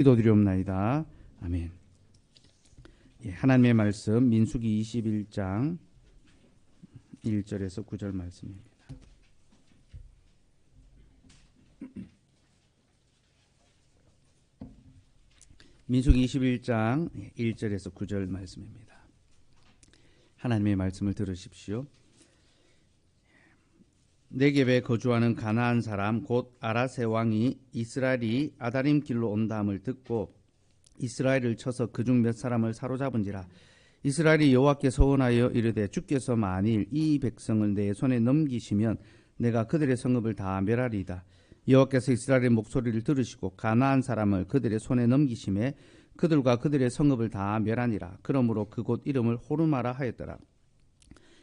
기도드리옵나이다. 아멘. 예, 하나님의 말씀 민수기 21장 1절에서 9절 말씀입니다. 민수기 21장 1절에서 9절 말씀입니다. 하나님의 말씀을 들으십시오. 네겝에 거주하는 가나안 사람 곧 아라세 왕이 이스라엘이 아다림 길로 온다함을 듣고 이스라엘을 쳐서 그중 몇 사람을 사로잡은지라. 이스라엘이 여호와께 서원하여 이르되 주께서 만일 이 백성을 내 손에 넘기시면 내가 그들의 성읍을 다 멸하리이다. 여호와께서 이스라엘의 목소리를 들으시고 가나안 사람을 그들의 손에 넘기심에 그들과 그들의 성읍을 다 멸하니라. 그러므로 그곳 이름을 호르마라 하였더라.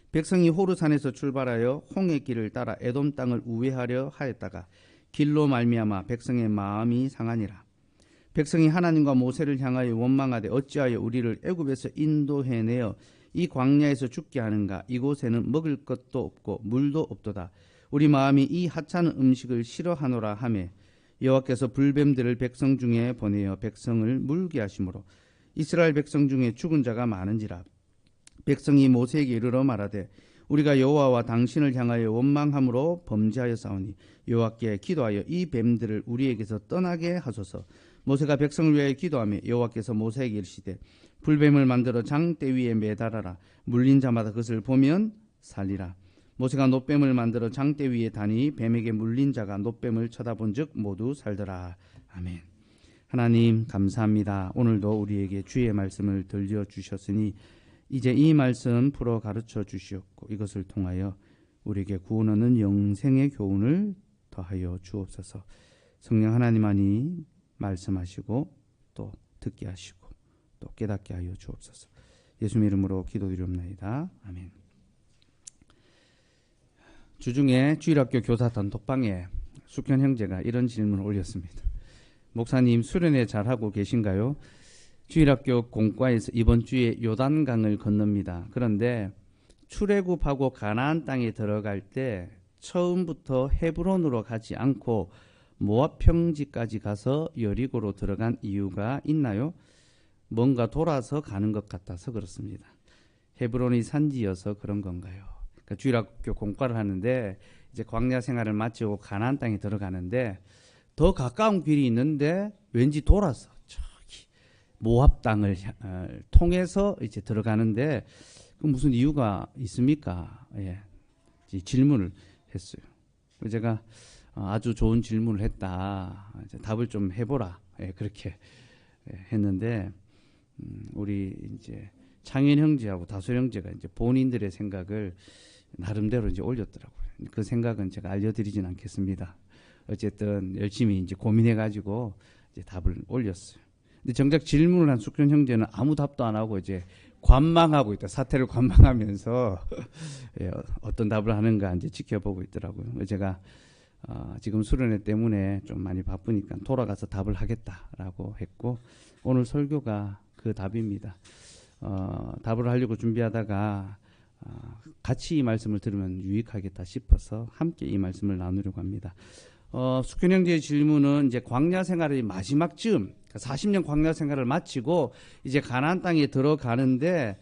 백성이 호르산에서 출발하여 홍해 길을 따라 에돔 땅을 우회하려 하였다가 길로 말미암아 백성의 마음이 상하니라. 백성이 하나님과 모세를 향하여 원망하되 어찌하여 우리를 애굽에서 인도해내어 이 광야에서 죽게 하는가. 이곳에는 먹을 것도 없고 물도 없도다. 우리 마음이 이 하찮은 음식을 싫어하노라 하매 여호와께서 불뱀들을 백성 중에 보내어 백성을 물게 하시므로 이스라엘 백성 중에 죽은 자가 많은지라. 백성이 모세에게 이르러 말하되 우리가 여호와와 당신을 향하여 원망함으로 범죄하였사오니 여호와께 기도하여 이 뱀들을 우리에게서 떠나게 하소서. 모세가 백성을 위하여 기도하며 여호와께서 모세에게 이르시되 불뱀을 만들어 장대 위에 매달아라. 물린 자마다 그것을 보면 살리라. 모세가 놋뱀을 만들어 장대 위에 다니 뱀에게 물린 자가 놋뱀을 쳐다본 즉 모두 살더라. 아멘. 하나님 감사합니다. 오늘도 우리에게 주의 말씀을 들려주셨으니 이제 이 말씀 풀어 가르쳐 주시옵고 이것을 통하여 우리에게 구원 얻는 영생의 교훈을 더하여 주옵소서. 성령 하나님만이 말씀하시고 또 듣게 하시고 또 깨닫게 하여 주옵소서. 예수님 이름으로 기도드리옵나이다. 아멘. 주중에 주일학교 교사 단톡방에 숙현 형제가 이런 질문을 올렸습니다. 목사님 수련회 잘하고 계신가요? 주일학교 공과에서 이번 주에 요단강을 건넙니다. 그런데 출애굽하고 가나안 땅에 들어갈 때 처음부터 헤브론으로 가지 않고 모압 평지까지 가서 여리고로 들어간 이유가 있나요? 뭔가 돌아서 가는 것 같아서 그렇습니다. 헤브론이 산지여서 그런 건가요? 그러니까 주일학교 공과를 하는데 이제 광야 생활을 마치고 가나안 땅에 들어가는데 더 가까운 길이 있는데 왠지 돌아서 모압 땅을 통해서 이제 들어가는데 그 무슨 이유가 있습니까? 예, 질문을 했어요. 제가 아주 좋은 질문을 했다. 답을 좀 해보라. 예, 그렇게 했는데 우리 이제 창현 형제하고 다솔 형제가 이제 본인들의 생각을 나름대로 이제 올렸더라고요. 그 생각은 제가 알려드리진 않겠습니다. 어쨌든 열심히 이제 고민해가지고 이제 답을 올렸어요. 근데 정작 질문을 한 숙현 형제는 아무 답도 안 하고 이제 관망하고 있다. 사태를 관망하면서 예, 어떤 답을 하는가 이제 지켜보고 있더라고요. 제가 지금 수련회 때문에 좀 많이 바쁘니까 돌아가서 답을 하겠다라고 했고 오늘 설교가 그 답입니다. 답을 하려고 준비하다가 같이 이 말씀을 들으면 유익하겠다 싶어서 함께 이 말씀을 나누려고 합니다. 숙현 형제의 질문은 이제 광야 생활의 마지막 즈음 40년 광야 생활을 마치고 이제 가나안 땅에 들어가는데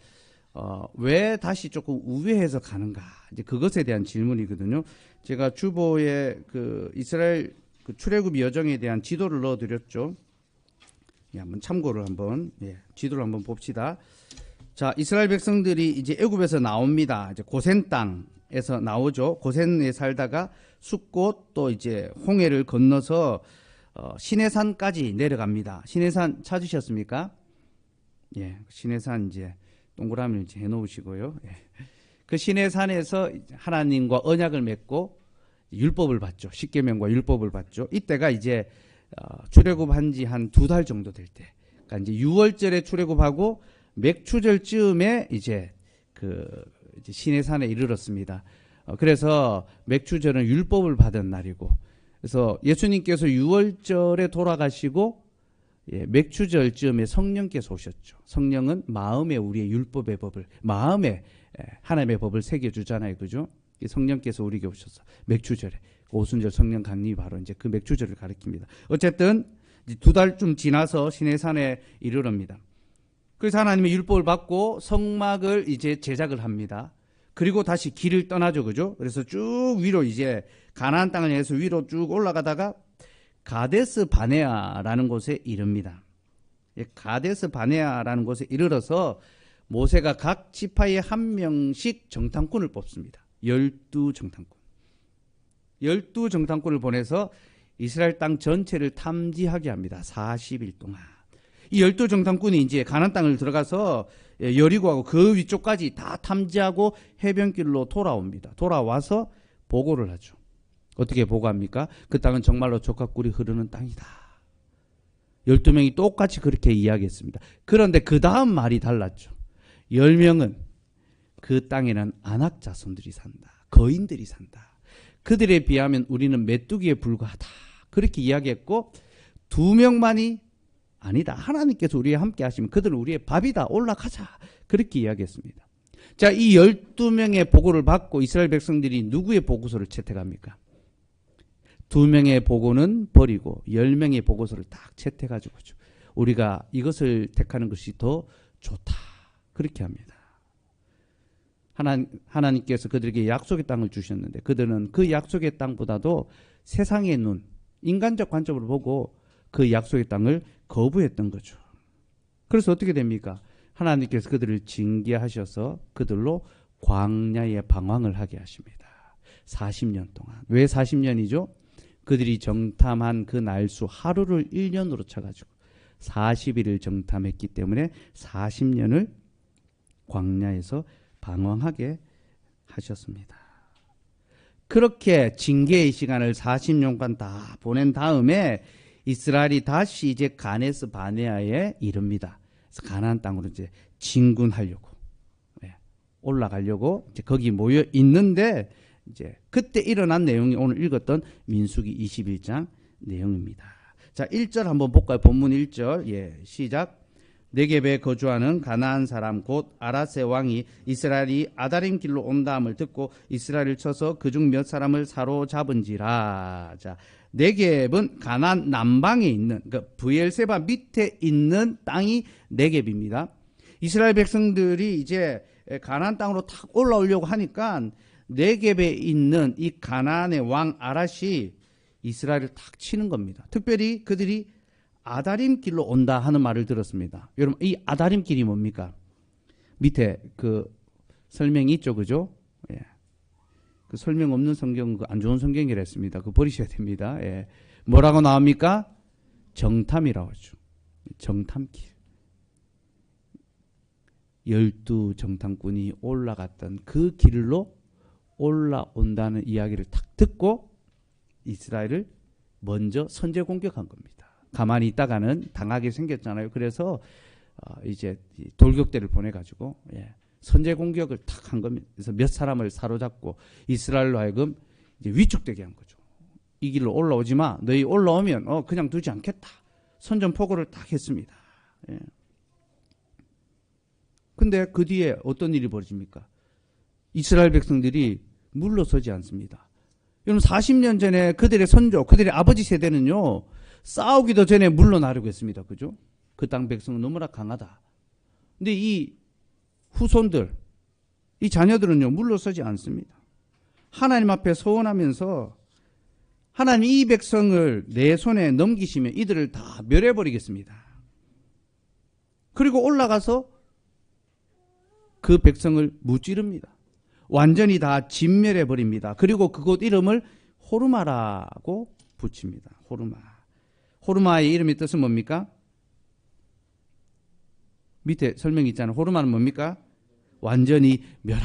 왜 다시 조금 우회해서 가는가? 이제 그것에 대한 질문이거든요. 제가 주보에 그 이스라엘 그 출애굽 여정에 대한 지도를 넣어드렸죠. 예, 한번 참고를 한번 지도를 한번 봅시다. 자, 이스라엘 백성들이 이제 애굽에서 나옵니다. 이제 고센 땅에서 나오죠. 고센에 살다가 숫곳 또 이제 홍해를 건너서 시내산까지 내려갑니다. 시내산 찾으셨습니까? 예, 시내산 이제 동그라미를 이제 해놓으시고요. 예. 그 시내산에서 하나님과 언약을 맺고 율법을 받죠. 십계명과 율법을 받죠. 이때가 이제 출애굽한 지 한 2달 정도 될 때. 그러니까 이제 6월절에 출애굽하고 맥추절쯤에 이제 이제 시내산에 이르렀습니다. 그래서 맥추절은 율법을 받은 날이고, 그래서 예수님께서 6월절에 돌아가시고 맥추절쯤에 성령께서 오셨죠. 성령은 마음에 우리의 율법의 법을 마음에 하나님의 법을 새겨주잖아요, 그죠? 성령께서 우리에게 오셔서 맥추절에 오순절 성령 강림이 바로 이제 그 맥추절을 가리킵니다. 어쨌든 두 달쯤 지나서 시내산에 이르릅니다. 그래서 하나님의 율법을 받고 성막을 이제 제작을 합니다. 그리고 다시 길을 떠나죠, 그죠? 그래서 쭉 위로 이제 가나안 땅을 향해서 위로 쭉 올라가다가 가데스 바네아라는 곳에 이릅니다. 가데스 바네아라는 곳에 이르러서 모세가 각 지파에 한 명씩 정탐꾼을 뽑습니다. 12정탐꾼. 12정탐꾼을 보내서 이스라엘 땅 전체를 탐지하게 합니다. 40일 동안. 이 12정탐꾼이 이제 가나안 땅을 들어가서 여리고하고 그 위쪽까지 다 탐지하고 해변길로 돌아옵니다. 돌아와서 보고를 하죠. 어떻게 보고합니까? 그 땅은 정말로 젖과 꿀이 흐르는 땅이다. 12명이 똑같이 그렇게 이야기했습니다. 그런데 그 다음 말이 달랐죠. 10명은 그 땅에는 안악 자손들이 산다. 거인들이 산다. 그들에 비하면 우리는 메뚜기에 불과하다. 그렇게 이야기했고 2명만이 아니다. 하나님께서 우리와 함께 하시면 그들은 우리의 밥이다. 올라가자. 그렇게 이야기했습니다. 자, 이 12명의 보고를 받고 이스라엘 백성들이 누구의 보고서를 채택합니까? 2명의 보고는 버리고 10명의 보고서를 딱 채택해가지고 우리가 이것을 택하는 것이 더 좋다. 그렇게 합니다. 하나님께서 그들에게 약속의 땅을 주셨는데 그들은 그 약속의 땅보다도 세상의 눈, 인간적 관점으로 보고 그 약속의 땅을 거부했던 거죠. 그래서 어떻게 됩니까? 하나님께서 그들을 징계하셔서 그들로 광야의 방황을 하게 하십니다. 40년 동안. 왜 40년이죠? 그들이 정탐한 그 날수 하루를 1년으로 쳐가지고 40일을 정탐했기 때문에 40년을 광야에서 방황하게 하셨습니다. 그렇게 징계의 시간을 40년간 다 보낸 다음에 이스라엘이 다시 이제 가데스 바네아에 이릅니다. 그래서 가나안 땅으로 이제 진군하려고 올라가려고 이제 거기 모여 있는데 이제 그때 일어난 내용이 오늘 읽었던 민수기 21장 내용입니다. 자, 1절 한번 볼까요? 본문 1절. 시작. 네겝에 거주하는 가나안 사람 곧 아라세 왕이 이스라엘이 아다림 길로 온다함을 듣고 이스라엘을 쳐서 그중 몇 사람을 사로잡은지라. 자, 네겝은 가나안 남방에 있는 브엘세바 밑에 있는 땅이 네겝입니다. 이스라엘 백성들이 이제 가나안 땅으로 탁 올라오려고 하니까 네겝에 있는 이 가나안의 왕 아랏이 이스라엘을 탁 치는 겁니다. 특별히 그들이 아다림 길로 온다 하는 말을 들었습니다. 여러분, 이 아다림 길이 뭡니까? 밑에 그 설명이 있죠, 그죠? 예. 그 설명 없는 성경, 그 안 좋은 성경이라 했습니다. 그거 버리셔야 됩니다. 예. 뭐라고 나옵니까? 정탐이라고 하죠. 정탐길. 12정탐꾼이 올라갔던 그 길로 올라온다는 이야기를 딱 듣고 이스라엘을 먼저 선제 공격한 겁니다. 가만히 있다가는 당하게 생겼잖아요. 그래서 이제 돌격대를 보내가지고 선제 공격을 탁 한 겁니다. 그래서 몇 사람을 사로잡고 이스라엘로 하여금 이제 위축되게 한 거죠. 이 길로 올라오지 마. 너희 올라오면 그냥 두지 않겠다. 선전포고를 딱 했습니다. 근데 그 뒤에 어떤 일이 벌어집니까? 이스라엘 백성들이 물러서지 않습니다. 여러분 40년 전에 그들의 선조, 그들의 아버지 세대는요. 싸우기도 전에 물러나려고 했습니다. 그죠? 그 땅 백성은 너무나 강하다. 근데 이 후손들, 이 자녀들은요. 물러서지 않습니다. 하나님 앞에 서원하면서 하나님 이 백성을 내 손에 넘기시면 이들을 다 멸해버리겠습니다. 그리고 올라가서 그 백성을 무찌릅니다. 완전히 다 진멸해버립니다. 그리고 그곳 이름을 호르마라고 붙입니다. 호르마. 호르마의 이름의 뜻은 뭡니까? 밑에 설명이 있잖아요. 호르마는 뭡니까? 완전히 멸하.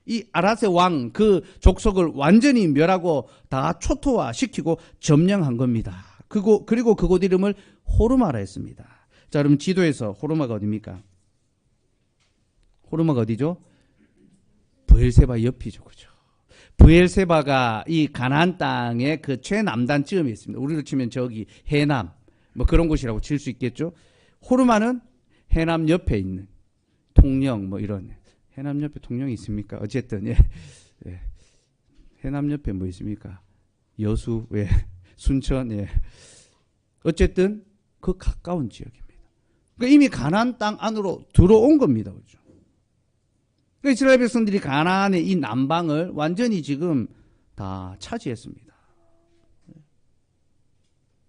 이 아랏의 왕 그 족속을 완전히 멸하고 다 초토화시키고 점령한 겁니다. 그리고 그곳 이름을 호르마라 했습니다. 자, 여러분 지도에서 호르마가 어디입니까? 호르마가 어디죠? 브엘세바 옆이죠. 그죠? 브엘세바가 이 가나안 땅의 그 최남단쯤에 있습니다. 우리로 치면 저기 해남 뭐 그런 곳이라고 칠 수 있겠죠. 호르마는 해남 옆에 있는 통영 뭐 이런 해남 옆에 통영이 있습니까? 어쨌든 해남 옆에 뭐 있습니까? 여수, 순천, 어쨌든 그 가까운 지역입니다. 그러니까 이미 가나안 땅 안으로 들어온 겁니다. 그죠? 그러니까 이스라엘 백성들이 가나안의 이 남방을 완전히 지금 다 차지했습니다.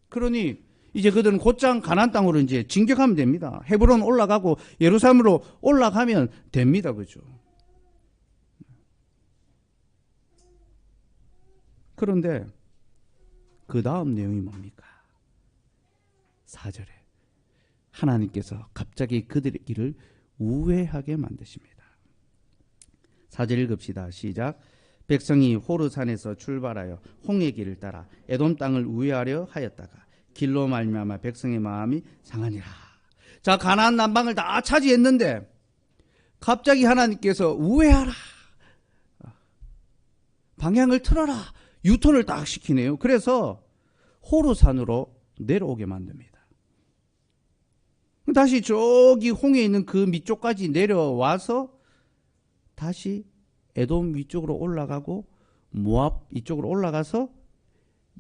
그러니 이제 그들은 곧장 가나안 땅으로 이제 진격하면 됩니다. 헤브론 올라가고 예루살렘으로 올라가면 됩니다. 그죠? 그런데 그 다음 내용이 뭡니까? 4절에 하나님께서 갑자기 그들의 길을 우회하게 만드십니다. 4절 읽읍시다. 시작. 백성이 호르산에서 출발하여 홍해 길을 따라 에돔 땅을 우회하려 하였다가 길로 말미암아 백성의 마음이 상하니라. 자, 가나안 남방을 다 차지했는데 갑자기 하나님께서 우회하라, 방향을 틀어라, 유턴을 딱 시키네요. 그래서 호르산으로 내려오게 만듭니다. 다시 저기 홍해에 있는 그 밑쪽까지 내려와서 다시 에돔 위쪽으로 올라가고 모압 이쪽으로 올라가서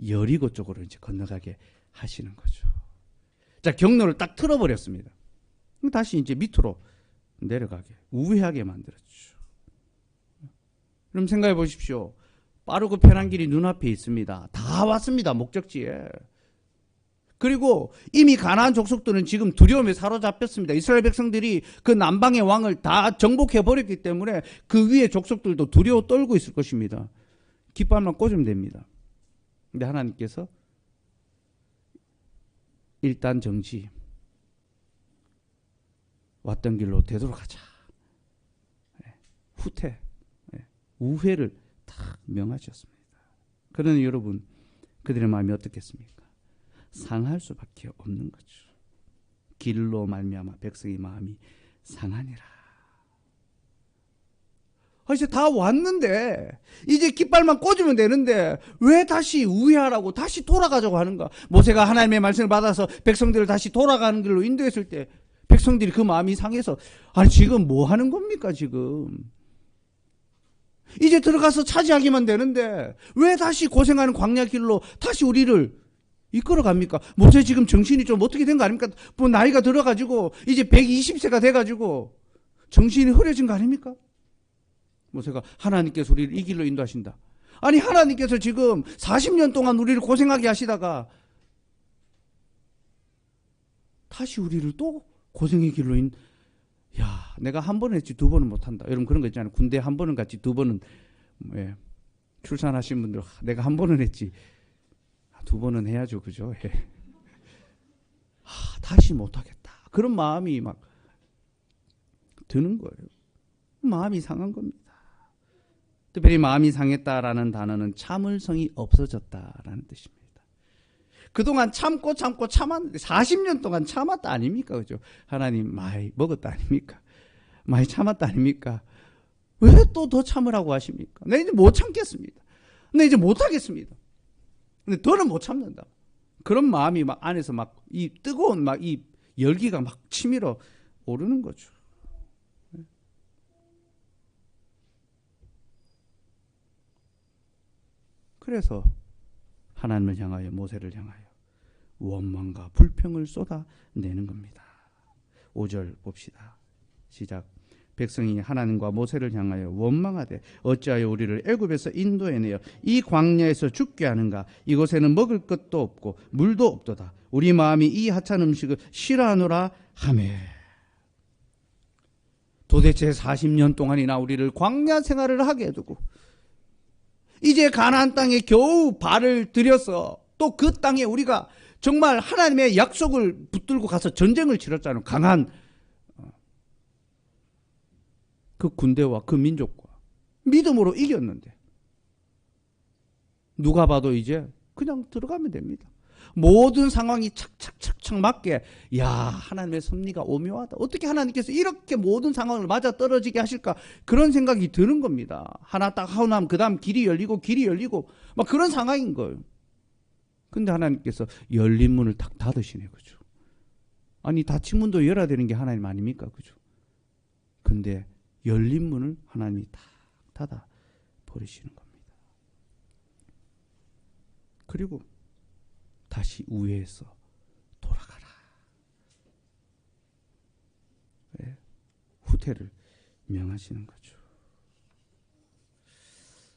여리고 쪽으로 이제 건너가게 하시는 거죠. 자, 경로를 딱 틀어버렸습니다. 다시 이제 밑으로 내려가게, 우회하게 만들었죠. 그럼 생각해 보십시오. 빠르고 편한 길이 눈앞에 있습니다. 다 왔습니다. 목적지에. 그리고 이미 가나안 족속들은 지금 두려움에 사로잡혔습니다. 이스라엘 백성들이 그 남방의 왕을 다 정복해 버렸기 때문에 그 위에 족속들도 두려워 떨고 있을 것입니다. 깃발만 꽂으면 됩니다. 근데 하나님께서 일단 정지, 왔던 길로 되돌아가자, 후퇴, 우회를 다 명하셨습니다. 그러나 여러분, 그들의 마음이 어떻겠습니까? 상할 수밖에 없는 거죠. 길로 말미암아 백성의 마음이 상하니라. 이제 다 왔는데 이제 깃발만 꽂으면 되는데 왜 다시 우회하라고, 다시 돌아가자고 하는가? 모세가 하나님의 말씀을 받아서 백성들을 다시 돌아가는 길로 인도했을 때 백성들이 그 마음이 상해서, 아니 지금 뭐 하는 겁니까? 지금 이제 들어가서 차지하기만 되는데 왜 다시 고생하는 광야 길로 다시 우리를 이끌어 갑니까? 모세 지금 정신이 좀 어떻게 된 거 아닙니까? 뭐 나이가 들어가지고 이제 120세가 돼가지고 정신이 흐려진 거 아닙니까? 모세가 하나님께서 우리를 이 길로 인도하신다. 아니 하나님께서 지금 40년 동안 우리를 고생하게 하시다가 다시 우리를 또 고생의 길로 야, 내가 한 번은 했지 두 번은 못한다. 여러분 그런 거 있잖아요. 군대 한 번은 갔지 두 번은, 출산하신 분들 내가 한 번은 했지 두 번은 해야죠. 그죠? 다시 못하겠다. 그런 마음이 막 드는 거예요. 마음이 상한 겁니다. 특별히 마음이 상했다라는 단어는 참을성이 없어졌다라는 뜻입니다. 그동안 참고 참았는데 40년 동안 참았다 아닙니까? 그죠? 하나님 많이 먹었다 아닙니까? 많이 참았다 아닙니까? 왜 또 더 참으라고 하십니까? 내가 이제 못 참겠습니다. 내가 이제 못 하겠습니다. 근데 더는 못 참는다. 그런 마음이 막 안에서 막 이 뜨거운 막 이 열기가 막 치밀어 오르는 거죠. 그래서 하나님을 향하여, 모세를 향하여 원망과 불평을 쏟아내는 겁니다. 5절 봅시다. 시작. 백성이 하나님과 모세를 향하여 원망하되 어찌하여 우리를 애굽에서 인도해내어 이 광야에서 죽게 하는가? 이곳에는 먹을 것도 없고 물도 없도다. 우리 마음이 이 하찮은 음식을 싫어하노라 하매. 도대체 40년 동안이나 우리를 광야 생활을 하게 해두고 이제 가나안 땅에 겨우 발을 들여서 또 그 땅에 우리가 정말 하나님의 약속을 붙들고 가서 전쟁을 치렀잖아요. 강한 그 군대와 그 민족과 믿음으로 이겼는데 누가 봐도 이제 그냥 들어가면 됩니다. 모든 상황이 착착착착 맞게, 야, 하나님의 섭리가 오묘하다. 어떻게 하나님께서 이렇게 모든 상황을 맞아 떨어지게 하실까? 그런 생각이 드는 겁니다. 하나 딱 하고 나면 그 다음 길이 열리고 막 그런 상황인 거예요. 근데 하나님께서 열린 문을 딱 닫으시네. 그죠? 아니 닫힌 문도 열어야 되는 게 하나님 아닙니까? 그죠? 근데 열린 문을 하나님이 다 닫아 버리시는 겁니다. 그리고 다시 우회해서 후퇴를 명하시는 거죠.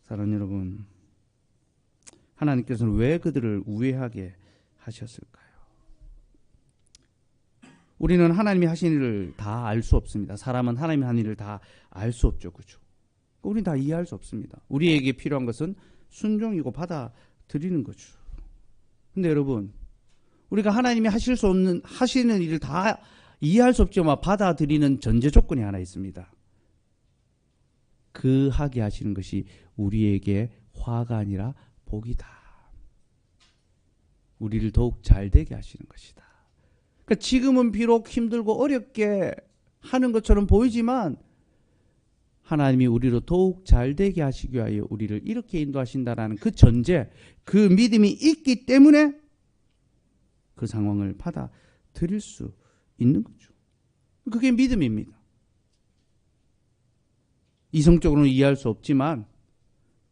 사랑하는 여러분, 하나님께서는 왜 그들을 우회하게 하셨을까요? 우리는 하나님이 하신 일을 다 알 수 없습니다. 사람은 하나님이 한 일을 다 알 수 없죠. 그렇죠? 우리는 다 이해할 수 없습니다. 우리에게 필요한 것은 순종이고 받아들이는 거죠. 근데 여러분, 우리가 하나님이 하시는 일을 다 이해할 수 없지만 받아들이는 전제 조건이 하나 있습니다. 그 하게 하시는 것이 우리에게 화가 아니라 복이다. 우리를 더욱 잘되게 하시는 것이다. 그러니까 지금은 비록 힘들고 어렵게 하는 것처럼 보이지만 하나님이 우리로 더욱 잘되게 하시기 위하여 우리를 이렇게 인도하신다라는 그 전제, 그 믿음이 있기 때문에 그 상황을 받아들일 수 있는 거죠. 그게 믿음입니다. 이성적으로는 이해할 수 없지만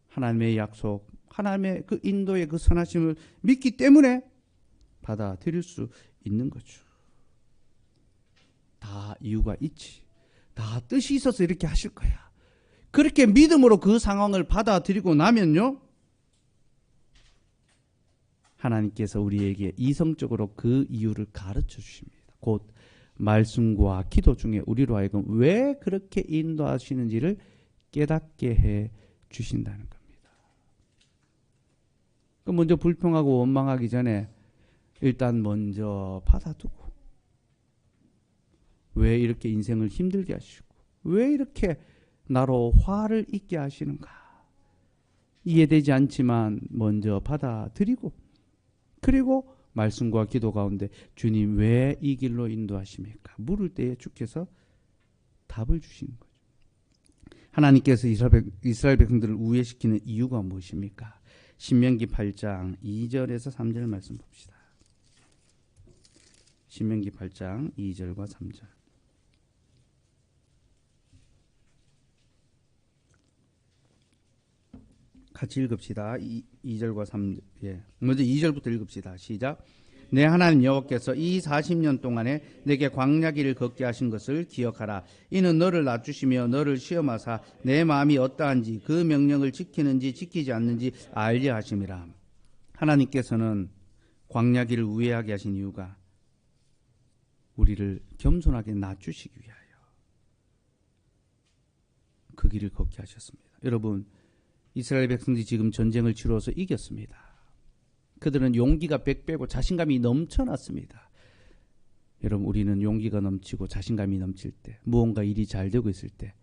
하나님의 약속, 하나님의 그 인도의 그 선하심을 믿기 때문에 받아들일 수 있는 거죠. 다 이유가 있지. 다 뜻이 있어서 이렇게 하실 거야. 그렇게 믿음으로 그 상황을 받아들이고 나면요, 하나님께서 우리에게 이성적으로 그 이유를 가르쳐 주십니다. 곧 말씀과 기도 중에 우리로 하여금 왜 그렇게 인도하시는지를 깨닫게 해 주신다는 겁니다. 먼저 불평하고 원망하기 전에 일단 먼저 받아두고, 왜 이렇게 인생을 힘들게 하시고 왜 이렇게 나로 화를 있게 하시는가 이해되지 않지만 먼저 받아들이고, 그리고 말씀과 기도 가운데 주님 왜 이 길로 인도하십니까? 물을 때에 주께서 답을 주시는 거죠. 하나님께서 이스라엘 백성들을 우회시키는 이유가 무엇입니까? 신명기 8장 2절에서 3절 말씀 봅시다. 신명기 8장 2절과 3절. 같이 읽읍시다. 2절과 3절. 예. 먼저 2절부터 읽읍시다. 시작. 내 하나님 여호와께서 이 40년 동안에 내게 광야길을 걷게 하신 것을 기억하라. 이는 너를 낮추시며 너를 시험하사 내 마음이 어떠한지 그 명령을 지키는지 지키지 않는지 알게 하심이라. 하나님께서는 광야길을 우회하게 하신 이유가 우리를 겸손하게 낮추시기 위하여 그 길을 걷게 하셨습니다. 여러분, 이스라엘 백성들이 지금 전쟁을 치러서 이겼습니다. 그들은 용기가 100배고 자신감이 넘쳐났습니다. 여러분, 우리는 용기가 넘치고 자신감이 넘칠 때, 무언가 일이 잘 되고 있을 때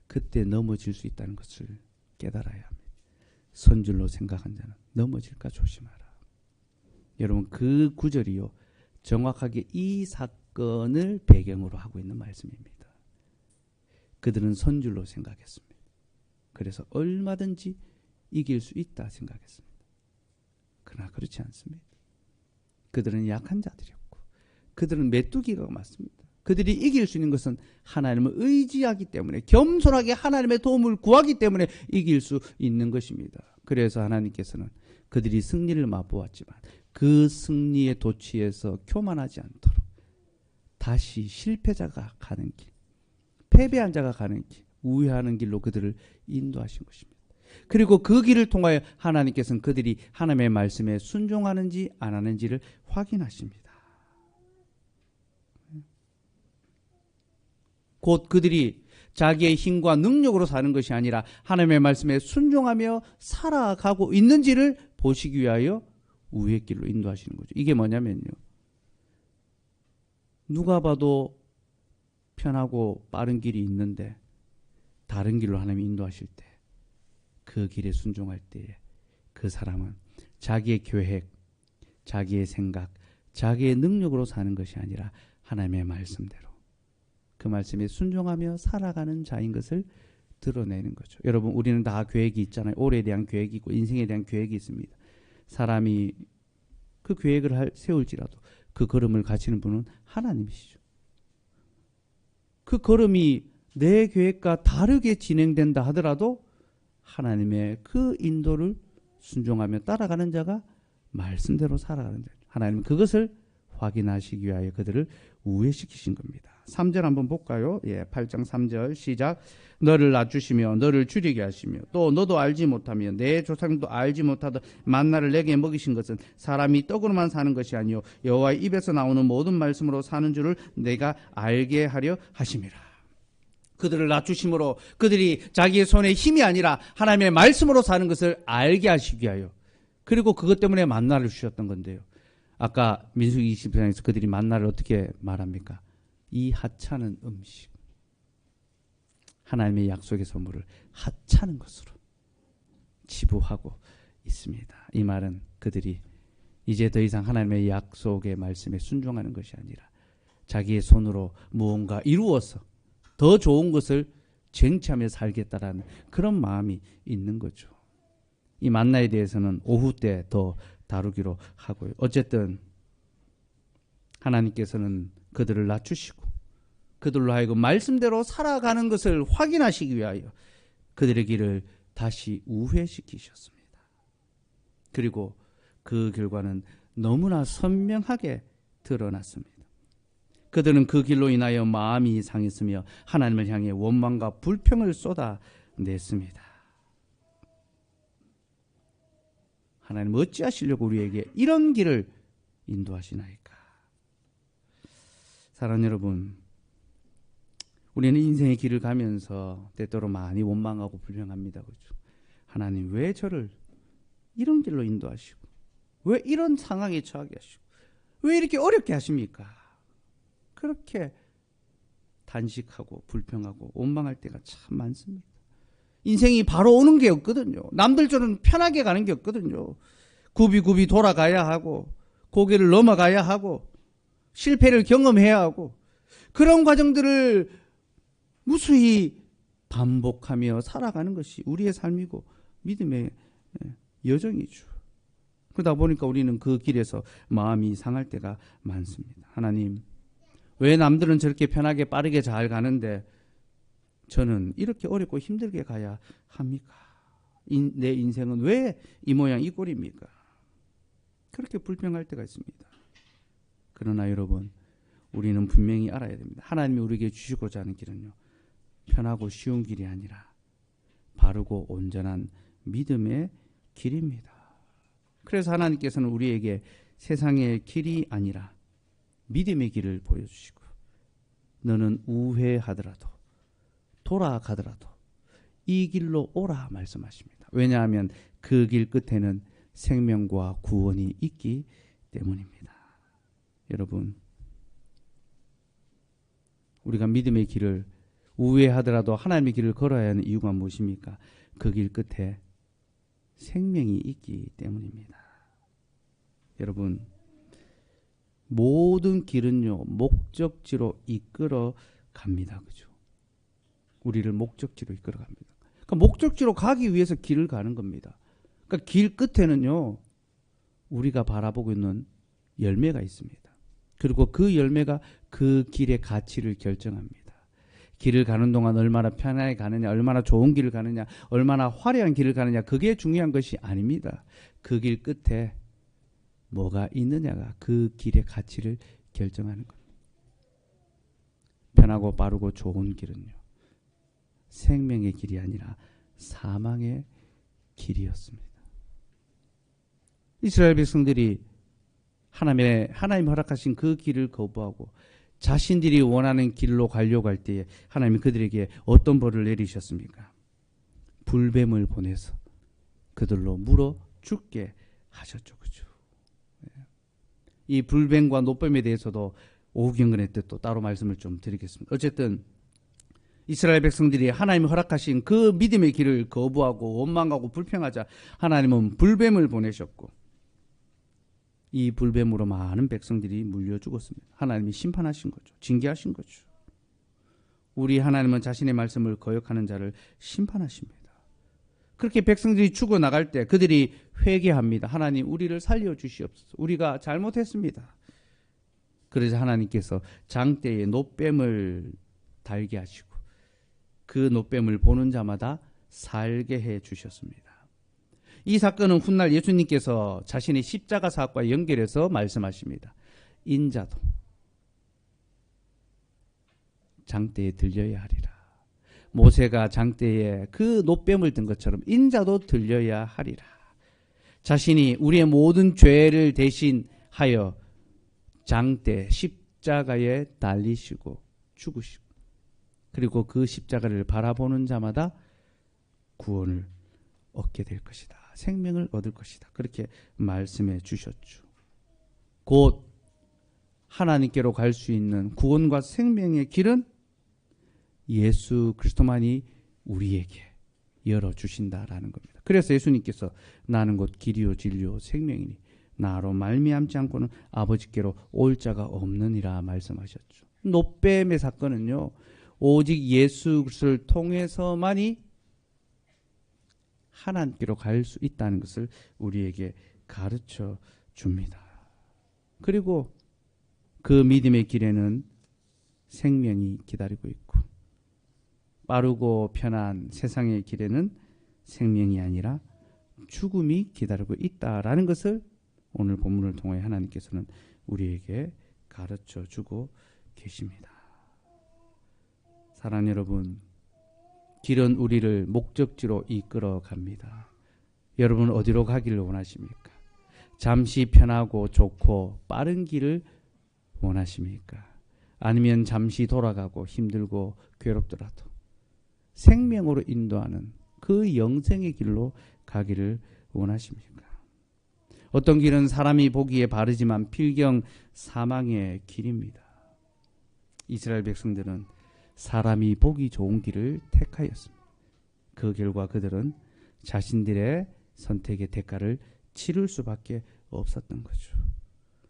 그때 넘어질 수 있다는 것을 깨달아야 합니다. 선줄로 생각한 자는 넘어질까 조심하라. 여러분, 그 구절이요, 정확하게 이 사건을 배경으로 하고 있는 말씀입니다. 그들은 선줄로 생각했습니다. 그래서 얼마든지 이길 수 있다 생각했습니다. 그러나 그렇지 않습니다. 그들은 약한 자들이었고 그들은 메뚜기가 맞습니다. 그들이 이길 수 있는 것은 하나님을 의지하기 때문에, 겸손하게 하나님의 도움을 구하기 때문에 이길 수 있는 것입니다. 그래서 하나님께서는 그들이 승리를 맛보았지만 그 승리의 도취에서 교만하지 않도록 다시 실패자가 가는 길, 패배한 자가 가는 길, 우회하는 길로 그들을 인도하신 것입니다. 그리고 그 길을 통하여 하나님께서는 그들이 하나님의 말씀에 순종하는지 안 하는지를 확인하십니다. 곧 그들이 자기의 힘과 능력으로 사는 것이 아니라 하나님의 말씀에 순종하며 살아가고 있는지를 보시기 위하여 우회의 길로 인도하시는 거죠. 이게 뭐냐면요, 누가 봐도 편하고 빠른 길이 있는데 다른 길로 하나님이 인도하실 때, 그 길에 순종할 때에 그 사람은 자기의 계획, 자기의 생각, 자기의 능력으로 사는 것이 아니라 하나님의 말씀대로 그 말씀에 순종하며 살아가는 자인 것을 드러내는 거죠. 여러분, 우리는 다 계획이 있잖아요. 올해에 대한 계획이 있고 인생에 대한 계획이 있습니다. 사람이 그 계획을 세울지라도 그 걸음을 가시는 분은 하나님이시죠. 그 걸음이 내 계획과 다르게 진행된다 하더라도 하나님의 그 인도를 순종하며 따라가는 자가 말씀대로 살아가는 자, 하나님은 그것을 확인하시기 위하여 그들을 우회시키신 겁니다. 3절 한번 볼까요? 8장 3절 시작. 너를 낮추시며 너를 줄이게 하시며 또 너도 알지 못하며 내 조상도 알지 못하던 만나를 내게 먹이신 것은 사람이 떡으로만 사는 것이 아니요 여호와의 입에서 나오는 모든 말씀으로 사는 줄을 내가 알게 하려 하심이라. 그들을 낮추심으로 그들이 자기의 손에 힘이 아니라 하나님의 말씀으로 사는 것을 알게 하시기 위하여, 그리고 그것 때문에 만나를 주셨던 건데요. 아까 민수기 20장에서 그들이 만나를 어떻게 말합니까? 이 하찮은 음식, 하나님의 약속의 선물을 하찮은 것으로 치부하고 있습니다. 이 말은 그들이 이제 더 이상 하나님의 약속의 말씀에 순종하는 것이 아니라 자기의 손으로 무언가 이루어서 더 좋은 것을 쟁취하며 살겠다라는 그런 마음이 있는 거죠. 이 만나에 대해서는 오후 때 더 다루기로 하고요. 어쨌든 하나님께서는 그들을 낮추시고 그들로 하여금 말씀대로 살아가는 것을 확인하시기 위하여 그들의 길을 다시 우회시키셨습니다. 그리고 그 결과는 너무나 선명하게 드러났습니다. 그들은 그 길로 인하여 마음이 상했으며 하나님을 향해 원망과 불평을 쏟아냈습니다. 하나님 어찌하시려고 우리에게 이런 길을 인도하시나이까? 사랑하는 여러분, 우리는 인생의 길을 가면서 때때로 많이 원망하고 불평합니다. 그렇죠? 하나님 왜 저를 이런 길로 인도하시고 왜 이런 상황에 처하게 하시고 왜 이렇게 어렵게 하십니까? 그렇게 단식하고 불평하고 원망할 때가 참 많습니다. 인생이 바로 오는 게 없거든요. 남들처럼 편하게 가는 게 없거든요. 굽이굽이 돌아가야 하고 고개를 넘어가야 하고 실패를 경험해야 하고 그런 과정들을 무수히 반복하며 살아가는 것이 우리의 삶이고 믿음의 여정이죠. 그러다 보니까 우리는 그 길에서 마음이 상할 때가 많습니다. 하나님, 왜 남들은 저렇게 편하게 빠르게 잘 가는데 저는 이렇게 어렵고 힘들게 가야 합니까? 내 인생은 왜 이 모양 이 꼴입니까? 그렇게 불평할 때가 있습니다. 그러나 여러분, 우리는 분명히 알아야 됩니다. 하나님이 우리에게 주시고자 하는 길은요, 편하고 쉬운 길이 아니라 바르고 온전한 믿음의 길입니다. 그래서 하나님께서는 우리에게 세상의 길이 아니라 믿음의 길을 보여주시고, 너는 우회하더라도 돌아가더라도 이 길로 오라 말씀하십니다. 왜냐하면 그 길 끝에는 생명과 구원이 있기 때문입니다. 여러분, 우리가 믿음의 길을 우회하더라도 하나님의 길을 걸어야 하는 이유가 무엇입니까? 그 길 끝에 생명이 있기 때문입니다. 여러분, 모든 길은요, 목적지로 이끌어 갑니다. 그죠? 우리를 목적지로 이끌어 갑니다. 그러니까 목적지로 가기 위해서 길을 가는 겁니다. 그러니까 길 끝에는요, 우리가 바라보고 있는 열매가 있습니다. 그리고 그 열매가 그 길의 가치를 결정합니다. 길을 가는 동안 얼마나 편하게 가느냐, 얼마나 좋은 길을 가느냐, 얼마나 화려한 길을 가느냐, 그게 중요한 것이 아닙니다. 그 길 끝에 뭐가 있느냐가 그 길의 가치를 결정하는 겁니다. 편하고 빠르고 좋은 길은요, 생명의 길이 아니라 사망의 길이었습니다. 이스라엘 백성들이 하나님 허락하신 그 길을 거부하고 자신들이 원하는 길로 가려고 할 때에 하나님이 그들에게 어떤 벌을 내리셨습니까? 불뱀을 보내서 그들로 물어 죽게 하셨죠. 그죠? 이 불뱀과 노뱀에 대해서도 오후 경건의 때 또 따로 말씀을 좀 드리겠습니다. 어쨌든 이스라엘 백성들이 하나님이 허락하신 그 믿음의 길을 거부하고 원망하고 불평하자 하나님은 불뱀을 보내셨고, 이 불뱀으로 많은 백성들이 물려 죽었습니다. 하나님이 심판하신 거죠. 징계하신 거죠. 우리 하나님은 자신의 말씀을 거역하는 자를 심판하십니다. 그렇게 백성들이 죽어나갈 때 그들이 회개합니다. 하나님, 우리를 살려주시옵소서. 우리가 잘못했습니다. 그래서 하나님께서 장대에 노뱀을 달게 하시고 그 노뱀을 보는 자마다 살게 해 주셨습니다. 이 사건은 훗날 예수님께서 자신의 십자가 사역과 연결해서 말씀하십니다. 인자도 장대에 들려야 하리라. 모세가 장대에 그 놋뱀을 든 것처럼 인자도 들려야 하리라. 자신이 우리의 모든 죄를 대신하여 장대 십자가에 달리시고 죽으시고 그리고 그 십자가를 바라보는 자마다 구원을 얻게 될 것이다. 생명을 얻을 것이다. 그렇게 말씀해 주셨죠. 곧 하나님께로 갈 수 있는 구원과 생명의 길은 예수 그리스도만이 우리에게 열어주신다라는 겁니다. 그래서 예수님께서 나는 곧 길이요 진리요 생명이니 나로 말미암지 않고는 아버지께로 올 자가 없느니라 말씀하셨죠. 놋뱀의 사건은요, 오직 예수 그리스도를 통해서만이 하나님께로 갈 수 있다는 것을 우리에게 가르쳐 줍니다. 그리고 그 믿음의 길에는 생명이 기다리고 있고 빠르고 편한 세상의 길에는 생명이 아니라 죽음이 기다리고 있다라는 것을 오늘 본문을 통해 하나님께서는 우리에게 가르쳐 주고 계십니다. 사랑하는 여러분, 길은 우리를 목적지로 이끌어 갑니다. 여러분 어디로 가기를 원하십니까? 잠시 편하고 좋고 빠른 길을 원하십니까? 아니면 잠시 돌아가고 힘들고 괴롭더라도 생명으로 인도하는 그 영생의 길로 가기를 원하십니까? 어떤 길은 사람이 보기에 바르지만 필경 사망의 길입니다. 이스라엘 백성들은 사람이 보기 좋은 길을 택하였습니다. 그 결과 그들은 자신들의 선택의 대가를 치를 수밖에 없었던 거죠.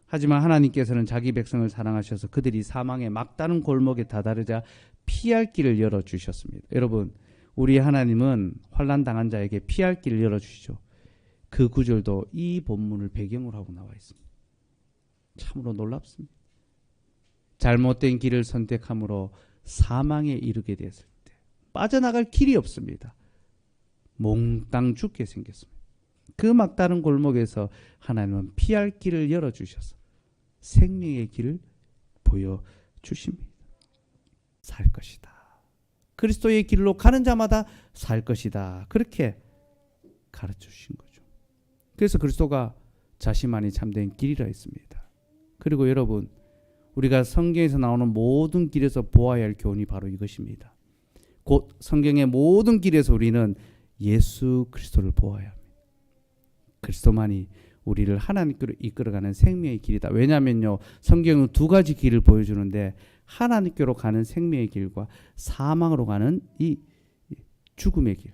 하지만 하나님께서는 자기 백성을 사랑하셔서 그들이 사망의 막다른 골목에 다다르자 피할 길을 열어주셨습니다. 여러분, 우리 하나님은 환난 당한 자에게 피할 길을 열어주시죠. 그 구절도 이 본문을 배경으로 하고 나와 있습니다. 참으로 놀랍습니다. 잘못된 길을 선택함으로 사망에 이르게 됐을 때 빠져나갈 길이 없습니다. 몽땅 죽게 생겼습니다. 그 막다른 골목에서 하나님은 피할 길을 열어주셔서 생명의 길을 보여주십니다. 살 것이다. 그리스도의 길로 가는 자마다 살 것이다. 그렇게 가르쳐 주신 거죠. 그래서 그리스도가 자신만이 참된 길이라 했습니다. 그리고 여러분, 우리가 성경에서 나오는 모든 길에서 보아야 할 교훈이 바로 이것입니다. 곧 성경의 모든 길에서 우리는 예수 그리스도를 보아야 합니다. 그리스도만이 우리를 하나님께로 이끌어가는 생명의 길이다. 왜냐하면요, 성경은 두 가지 길을 보여주는데 하나님께로 가는 생명의 길과 사망으로 가는 이 죽음의 길,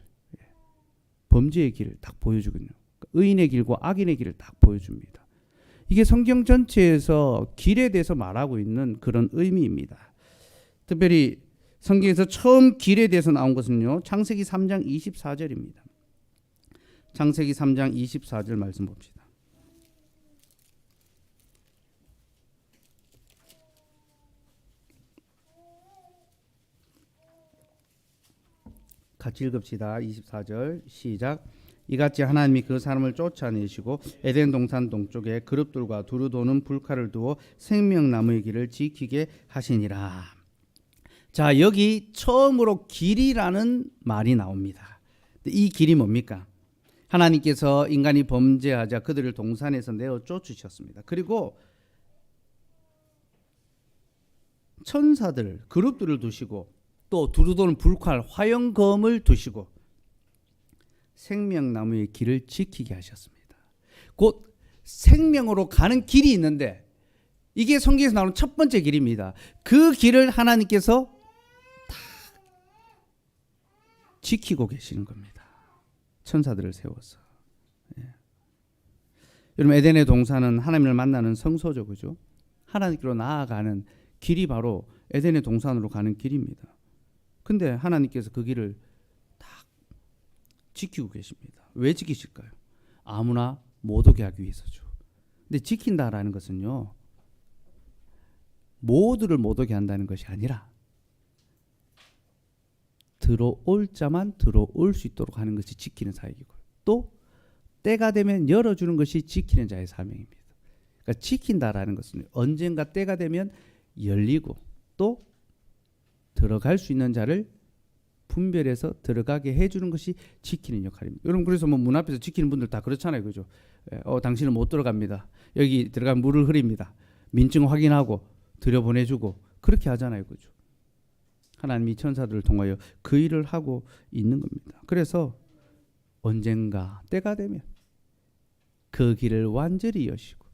범죄의 길을 딱 보여주거든요. 의인의 길과 악인의 길을 딱 보여줍니다. 이게 성경 전체에서 길에 대해서 말하고 있는 그런 의미입니다. 특별히 성경에서 처음 길에 대해서 나온 것은요, 창세기 3장 24절입니다. 창세기 3장 24절 말씀 봅시다. 같이 읽읍시다. 24절 시작. 이같이 하나님이 그 사람을 쫓아내시고 에덴 동산 동쪽에 그룹들과 두루 도는 불칼을 두어 생명나무의 길을 지키게 하시니라. 자, 여기 처음으로 길이라는 말이 나옵니다. 이 길이 뭡니까? 하나님께서 인간이 범죄하자 그들을 동산에서 내어 쫓으셨습니다. 그리고 천사들, 그룹들을 두시고 또 두루 도는 불칼, 화영검을 두시고 생명나무의 길을 지키게 하셨습니다. 곧 생명으로 가는 길이 있는데 이게 성경에서 나오는 첫 번째 길입니다. 그 길을 하나님께서 다 지키고 계시는 겁니다. 천사들을 세워서. 여러분, 에덴의 동산은 하나님을 만나는 성소죠, 그죠? 하나님께로 나아가는 길이 바로 에덴의 동산으로 가는 길입니다. 근데 하나님께서 그 길을 딱 지키고 계십니다. 왜 지키실까요? 아무나 못 오게 하기 위해서죠. 근데 지킨다라는 것은요, 모두를 못 오게 한다는 것이 아니라 들어올 자만 들어올 수 있도록 하는 것이 지키는 사역이고, 또 때가 되면 열어주는 것이 지키는 자의 사명입니다. 그러니까 지킨다라는 것은 언젠가 때가 되면 열리고 또 들어갈 수 있는 자를 분별해서 들어가게 해주는 것이 지키는 역할입니다. 여러분 그래서 뭐 문 앞에서 지키는 분들 다 그렇잖아요, 그죠? 당신은 못 들어갑니다. 여기 들어가면 물을 흐립니다. 민증 확인하고 들여보내주고 그렇게 하잖아요, 그죠? 하나님이 천사들을 통하여 그 일을 하고 있는 겁니다. 그래서 언젠가 때가 되면 그 길을 완전히 여시고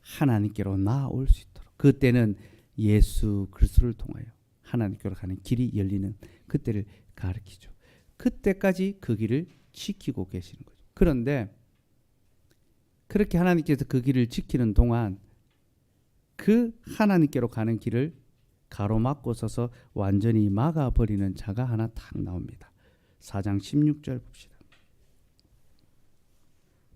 하나님께로 나아올 수 있도록 그때는 예수 그리스도를 통하여 하나님께로 가는 길이 열리는 그때를 가리키죠. 그때까지 그 길을 지키고 계시는 거죠. 그런데 그렇게 하나님께서 그 길을 지키는 동안 그 하나님께로 가는 길을 가로막고 서서 완전히 막아버리는 자가 하나 딱 나옵니다. 4장 16절 봅시다.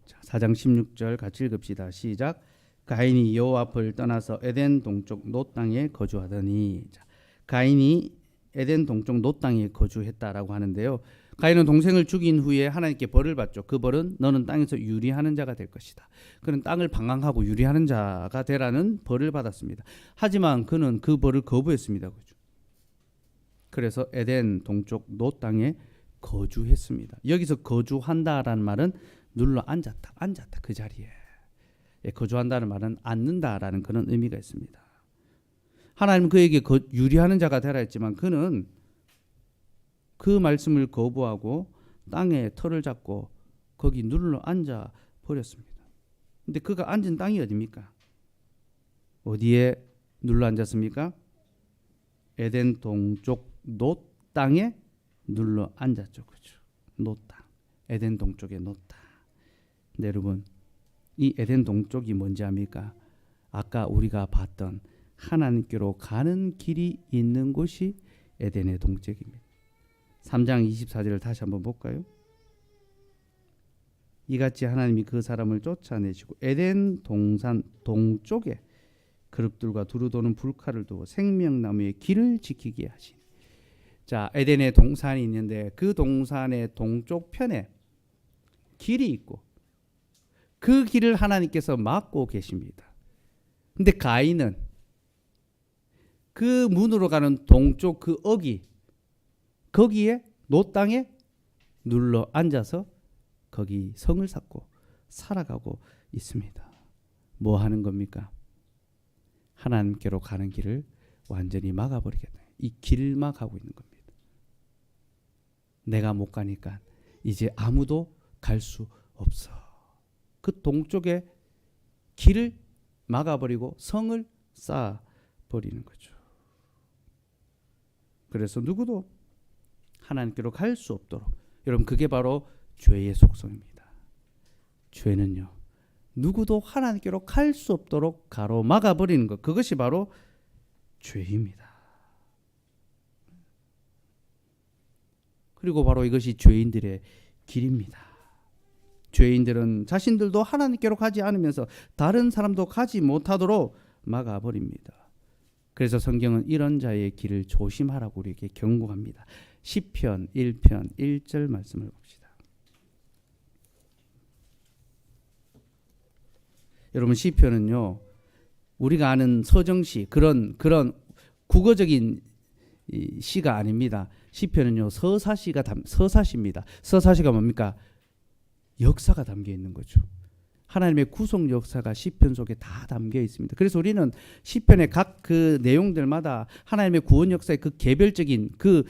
자, 4장 16절 같이 읽읍시다. 시작. 가인이 여호와 앞을 떠나서 에덴 동쪽 놋 땅에 거주하더니, 자, 가인이 에덴 동쪽 놋 땅에 거주했다라고 하는데요. 가인은 동생을 죽인 후에 하나님께 벌을 받죠. 그 벌은 너는 땅에서 유리하는 자가 될 것이다. 그는 땅을 방황하고 유리하는 자가 되라는 벌을 받았습니다. 하지만 그는 그 벌을 거부했습니다. 그죠? 그래서 에덴 동쪽 놋 땅에 거주했습니다. 여기서 거주한다라는 말은 눌러 앉았다 그 자리에. 거주한다는 말은 앉는다라는 그런 의미가 있습니다. 하나님은 그에게 유리하는 자가 되라 했지만 그는 그 말씀을 거부하고 땅에 털을 잡고 거기 눌러 앉아 버렸습니다. 근데 그가 앉은 땅이 어디입니까? 어디에 눌러 앉았습니까? 에덴 동쪽 놋 땅에 눌러 앉았죠. 그렇죠? 놋 땅. 에덴 동쪽의 놋 땅. 근데 여러분, 이 에덴 동쪽이 뭔지 압니까? 아까 우리가 봤던 하나님께로 가는 길이 있는 곳이 에덴의 동쪽입니다. 3장 24절을 다시 한번 볼까요? 이같이 하나님이 그 사람을 쫓아내시고 에덴 동산 동쪽에 그룹들과 두루 도는 불칼을 두고 생명나무의 길을 지키게 하시니. 자, 에덴의 동산이 있는데 그 동산의 동쪽 편에 길이 있고 그 길을 하나님께서 막고 계십니다. 근데 가인은 그 문으로 가는 동쪽 그 어기 거기에 놋 땅에 눌러 앉아서 거기 성을 쌓고 살아가고 있습니다. 뭐 하는 겁니까? 하나님께로 가는 길을 완전히 막아버리겠다. 이 길막하고 있는 겁니다. 내가 못 가니까 이제 아무도 갈 수 없어. 그 동쪽에 길을 막아버리고 성을 쌓아버리는 거죠. 그래서 누구도 하나님께로 갈 수 없도록, 여러분 그게 바로 죄의 속성입니다. 죄는요, 누구도 하나님께로 갈 수 없도록 가로막아 버리는 것, 그것이 바로 죄입니다. 그리고 바로 이것이 죄인들의 길입니다. 죄인들은 자신들도 하나님께로 가지 않으면서 다른 사람도 가지 못하도록 막아 버립니다. 그래서 성경은 이런 자의 길을 조심하라고 우리에게 경고합니다. 시편 1편 1절 말씀을 봅시다. 여러분 시편은요, 우리가 아는 서정시 그런 국어적인 시가 아닙니다. 시편은요 서사시입니다. 서사시가 뭡니까? 역사가 담겨 있는 거죠. 하나님의 구속 역사가 시편 속에 다 담겨 있습니다. 그래서 우리는 시편의 각 그 내용들마다 하나님의 구원 역사의 그 개별적인 그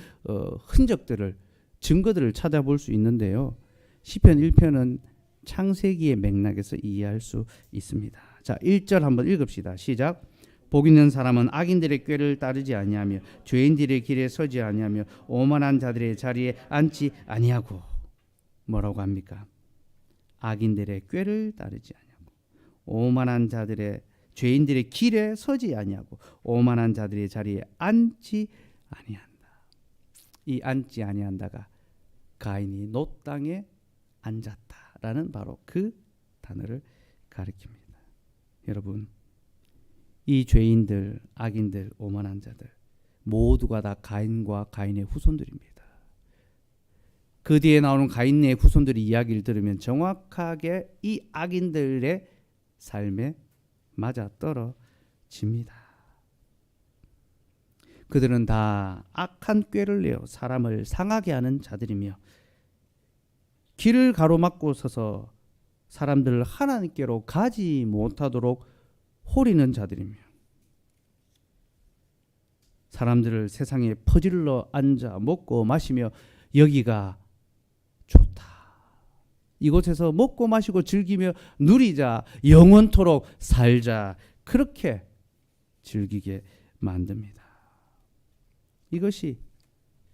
흔적들을, 증거들을 찾아볼 수 있는데요. 시편 1편은 창세기의 맥락에서 이해할 수 있습니다. 자, 1절 한번 읽읍시다. 시작. 복 있는 사람은 악인들의 꾀를 따르지 아니하며 죄인들의 길에 서지 아니하며 오만한 자들의 자리에 앉지 아니하고. 뭐라고 합니까? 악인들의 꾀를 따르지 아니하고 오만한 자들의, 죄인들의 길에 서지 아니하고 오만한 자들의 자리에 앉지 아니한다. 이 앉지 아니한다가 가인이 놋 땅에 앉았다라는 바로 그 단어를 가리킵니다. 여러분, 이 죄인들, 악인들, 오만한 자들 모두가 다 가인과 가인의 후손들입니다. 그 뒤에 나오는 가인의 후손들의 이야기를 들으면 정확하게 이 악인들의 삶의 맞아 떨어집니다. 그들은 다 악한 꾀를 내어 사람을 상하게 하는 자들이며 길을 가로막고 서서 사람들을 하나님께로 가지 못하도록 호리는 자들이며 사람들을 세상에 퍼질러 앉아 먹고 마시며 여기가 좋다. 이곳에서 먹고 마시고 즐기며 누리자. 영원토록 살자. 그렇게 즐기게 만듭니다. 이것이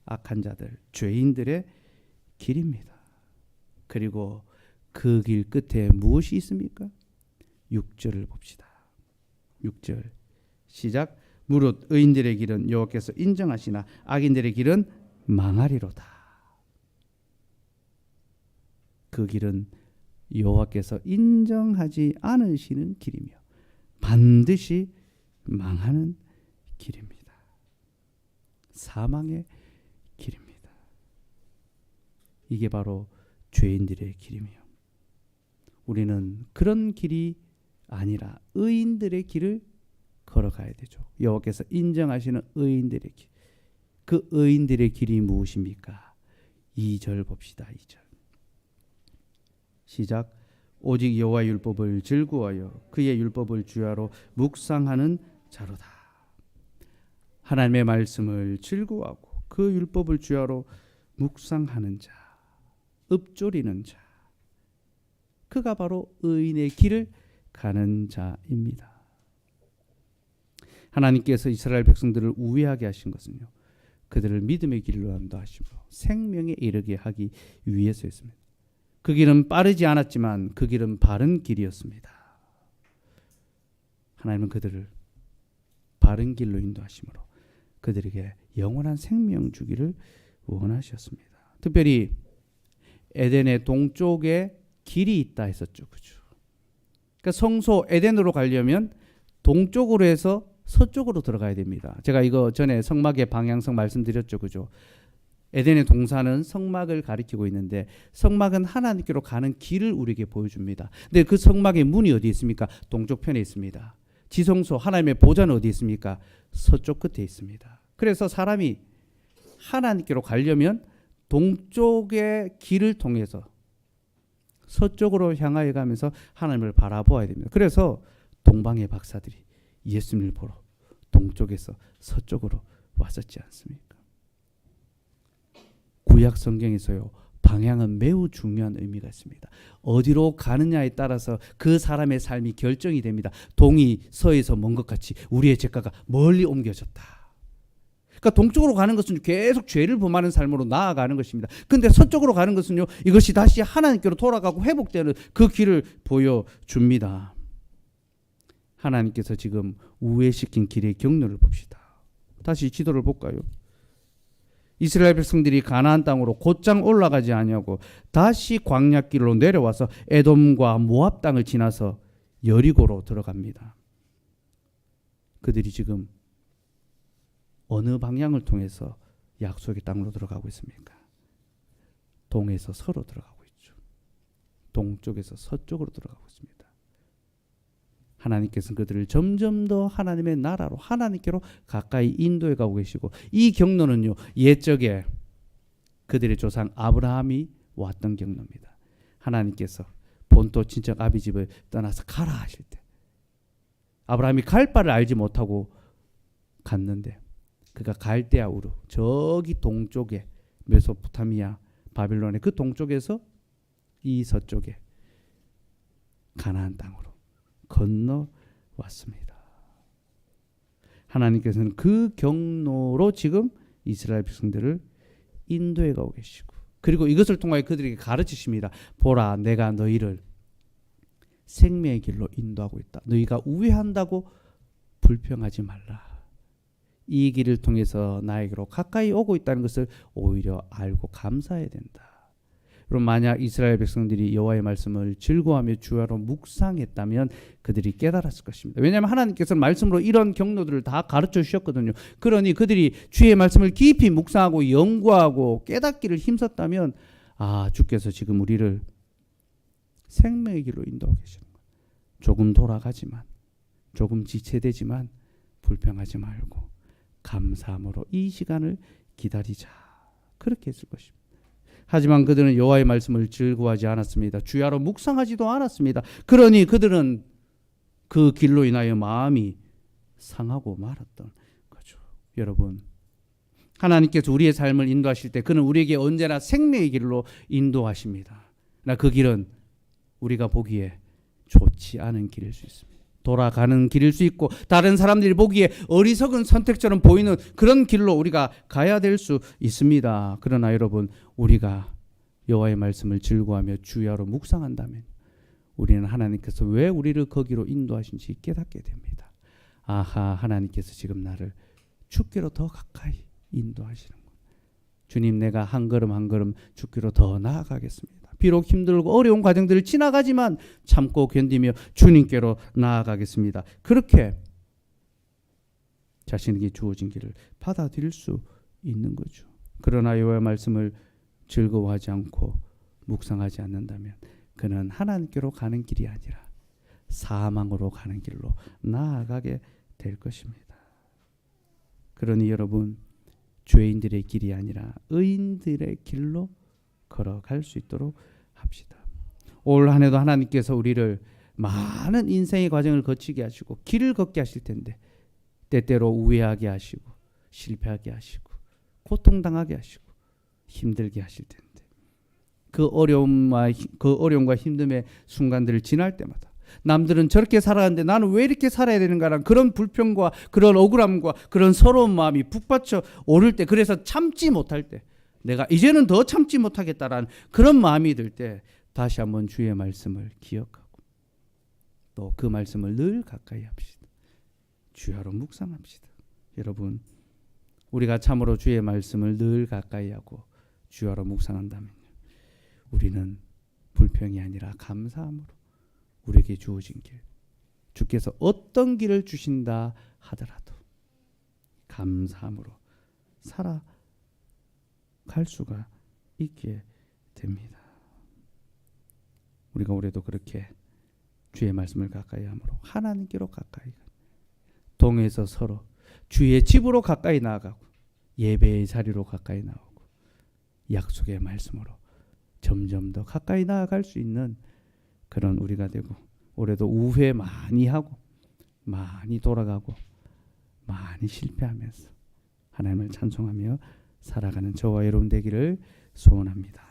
악한 자들, 죄인들의 길입니다. 그리고 그 길 끝에 무엇이 있습니까? 6절을 봅시다. 6절 시작. 무릇 의인들의 길은 여호와께서 인정하시나 악인들의 길은 망하리로다. 그 길은 여호와께서 인정하지 않으시는 길이며 반드시 망하는 길입니다. 사망의 길입니다. 이게 바로 죄인들의 길이며 우리는 그런 길이 아니라 의인들의 길을 걸어가야 되죠. 여호와께서 인정하시는 의인들의 길. 그 의인들의 길이 무엇입니까? 2절 봅시다. 2절 시작. 오직 여호와의 율법을 즐거워하여 그의 율법을 주야로 묵상하는 자로다. 하나님의 말씀을 즐거워하고 그 율법을 주야로 묵상하는 자, 읊조리는 자, 그가 바로 의인의 길을 가는 자입니다. 하나님께서 이스라엘 백성들을 우회하게 하신 것은요, 그들을 믿음의 길로 인도하시고 생명에 이르게 하기 위해서였습니다. 그 길은 빠르지 않았지만 그 길은 바른 길이었습니다. 하나님은 그들을 바른 길로 인도하심으로 그들에게 영원한 생명 주기를 원하셨습니다. 특별히 에덴의 동쪽에 길이 있다 했었죠. 그죠? 그러니까 성소 에덴으로 가려면 동쪽으로 해서 서쪽으로 들어가야 됩니다. 제가 이거 전에 성막의 방향성 말씀드렸죠. 그죠? 에덴의 동산은 성막을 가리키고 있는데 성막은 하나님께로 가는 길을 우리에게 보여줍니다. 근데 그 성막의 문이 어디 있습니까? 동쪽 편에 있습니다. 지성소 하나님의 보좌는 어디 있습니까? 서쪽 끝에 있습니다. 그래서 사람이 하나님께로 가려면 동쪽의 길을 통해서 서쪽으로 향하여 가면서 하나님을 바라보아야 됩니다. 그래서 동방의 박사들이 예수님을 보러 동쪽에서 서쪽으로 왔었지 않습니까? 구약 성경에서요, 방향은 매우 중요한 의미가 있습니다. 어디로 가느냐에 따라서 그 사람의 삶이 결정이 됩니다. 동이 서에서 먼 것 같이 우리의 죄가가 멀리 옮겨졌다. 그러니까 동쪽으로 가는 것은 계속 죄를 범하는 삶으로 나아가는 것입니다. 그런데 서쪽으로 가는 것은요, 이것이 다시 하나님께로 돌아가고 회복되는 그 길을 보여줍니다. 하나님께서 지금 우회시킨 길의 경로를 봅시다. 다시 지도를 볼까요? 이스라엘 백성들이 가나안 땅으로 곧장 올라가지 아니하고 다시 광야길로 내려와서 에돔과 모압 땅을 지나서 여리고로 들어갑니다. 그들이 지금 어느 방향을 통해서 약속의 땅으로 들어가고 있습니까? 동에서 서로 들어가고 있죠. 동쪽에서 서쪽으로 들어가고 있습니다. 하나님께서는 그들을 점점 더 하나님의 나라로 하나님께로 가까이 인도해 가고 계시고, 이 경로는요, 옛적에 그들의 조상 아브라함이 왔던 경로입니다. 하나님께서 본토 친척 아비 집을 떠나서 가라 하실 때 아브라함이 갈 바를 알지 못하고 갔는데 그가 갈대아 우르 저기 동쪽에 메소포타미아 바빌론의 그 동쪽에서 이 서쪽에 가나안 땅으로 건너왔습니다. 하나님께서는 그 경로로 지금 이스라엘 백성들을 인도해 가고 계시고, 그리고 이것을 통하여 그들에게 가르치십니다. 보라, 내가 너희를 생명의 길로 인도하고 있다. 너희가 우회한다고 불평하지 말라. 이 길을 통해서 나에게로 가까이 오고 있다는 것을 오히려 알고 감사해야 된다. 그럼 만약 이스라엘 백성들이 여호와의 말씀을 즐거워하며 주야로 묵상했다면 그들이 깨달았을 것입니다. 왜냐하면 하나님께서는 말씀으로 이런 경로들을 다 가르쳐 주셨거든요. 그러니 그들이 주의 말씀을 깊이 묵상하고 연구하고 깨닫기를 힘썼다면, 아, 주께서 지금 우리를 생명의 길로 인도하고 계시는 거예요. 조금 돌아가지만 조금 지체되지만 불평하지 말고 감사함으로 이 시간을 기다리자. 그렇게 했을 것입니다. 하지만 그들은 여호와의 말씀을 즐거워하지 않았습니다. 주야로 묵상하지도 않았습니다. 그러니 그들은 그 길로 인하여 마음이 상하고 말았던 거죠. 여러분, 하나님께서 우리의 삶을 인도하실 때 그는 우리에게 언제나 생명의 길로 인도하십니다. 그러나 그 길은 우리가 보기에 좋지 않은 길일 수 있습니다. 돌아가는 길일 수 있고 다른 사람들이 보기에 어리석은 선택처럼 보이는 그런 길로 우리가 가야 될 수 있습니다. 그러나 여러분, 우리가 여호와의 말씀을 즐거워하며 주야로 묵상한다면 우리는 하나님께서 왜 우리를 거기로 인도하신지 깨닫게 됩니다. 아하, 하나님께서 지금 나를 주께로 더 가까이 인도하시는군. 주님, 내가 한 걸음 한 걸음 주께로 더 나아가겠습니다. 비록 힘들고 어려운 과정들을 지나가지만 참고 견디며 주님께로 나아가겠습니다. 그렇게 자신에게 주어진 길을 받아들일 수 있는 거죠. 그러나 여호와의 말씀을 즐거워하지 않고 묵상하지 않는다면 그는 하나님께로 가는 길이 아니라 사망으로 가는 길로 나아가게 될 것입니다. 그러니 여러분, 죄인들의 길이 아니라 의인들의 길로 걸어갈 수 있도록 합시다. 올 한 해도 하나님께서 우리를 많은 인생의 과정을 거치게 하시고 길을 걷게 하실 텐데 때때로 우회하게 하시고 실패하게 하시고 고통당하게 하시고 힘들게 하실 텐데 그 어려움과 힘듦의 순간들을 지날 때마다 남들은 저렇게 살아가는데 나는 왜 이렇게 살아야 되는가라는 그런 불평과 그런 억울함과 그런 서러운 마음이 북받쳐 오를 때, 그래서 참지 못할 때, 내가 이제는 더 참지 못하겠다라는 그런 마음이 들 때 다시 한번 주의 말씀을 기억하고 또 그 말씀을 늘 가까이 합시다. 주야로 묵상합시다. 여러분, 우리가 참으로 주의 말씀을 늘 가까이 하고 주야로 묵상한다면 우리는 불평이 아니라 감사함으로 우리에게 주어진 길, 주께서 어떤 길을 주신다 하더라도 감사함으로 살아갈 수가 있게 됩니다. 우리가 올해도 그렇게 주의 말씀을 가까이 함으로 하나님께로 가까이 가고 동에서 서로 주의 집으로 가까이 나아가고 예배의 자리로 가까이 나오고 약속의 말씀으로 점점 더 가까이 나아갈 수 있는 그런 우리가 되고, 올해도 우회 많이 하고 많이 돌아가고 많이 실패하면서 하나님을 찬송하며 살아가는 저와 여러분 되기를 소원합니다.